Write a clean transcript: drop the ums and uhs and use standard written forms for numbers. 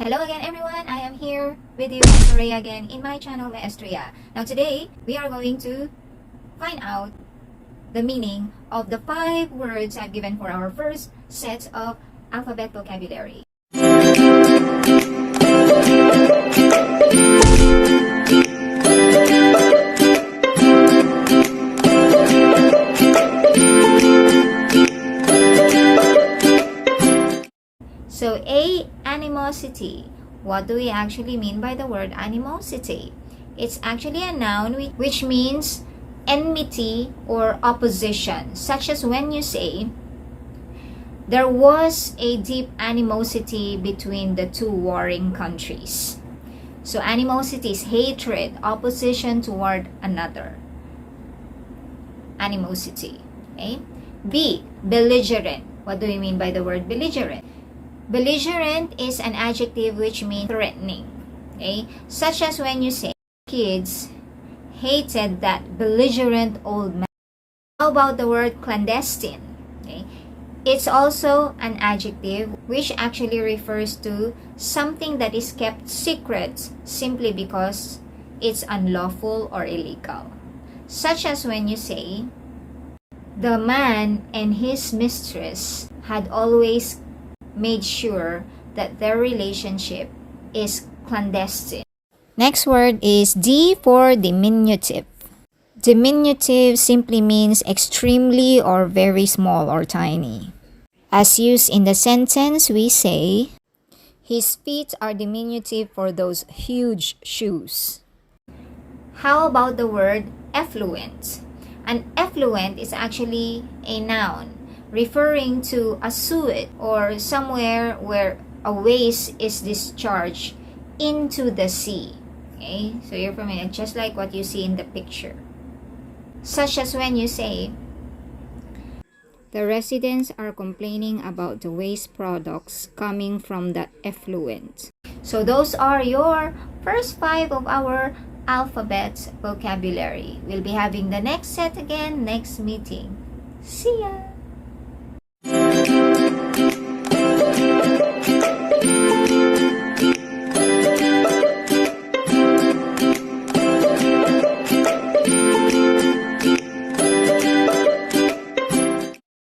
Hello again everyone, I am here with you, Maestria, again in my channel, Maestria. Now today, we are going to find out the meaning of the 5 words I've given for our first set of alphabet vocabulary. So A, animosity. What do we actually mean by the word animosity? It's actually a noun which means enmity or opposition, such as when you say, there was a deep animosity between the two warring countries. So animosity is hatred, opposition toward another. Animosity. Okay? B, belligerent. What do we mean by the word belligerent? Belligerent is an adjective which means threatening, okay? Such as when you say, kids hated that belligerent old man. How about the word clandestine? Okay? It's also an adjective which actually refers to something that is kept secret simply because it's unlawful or illegal. Such as when you say, the man and his mistress had always made sure that their relationship is clandestine. Next word is D for diminutive. Diminutive simply means extremely or very small or tiny. As used in the sentence, we say, his feet are diminutive for those huge shoes. How about the word effluent? An effluent is actually a noun referring to a sewage or somewhere where a waste is discharged into the sea. Okay, so you're familiar, just like what you see in the picture. Such as when you say, the residents are complaining about the waste products coming from the effluent. So those are your first 5 of our alphabet vocabulary. We'll be having the next set again next meeting. See ya!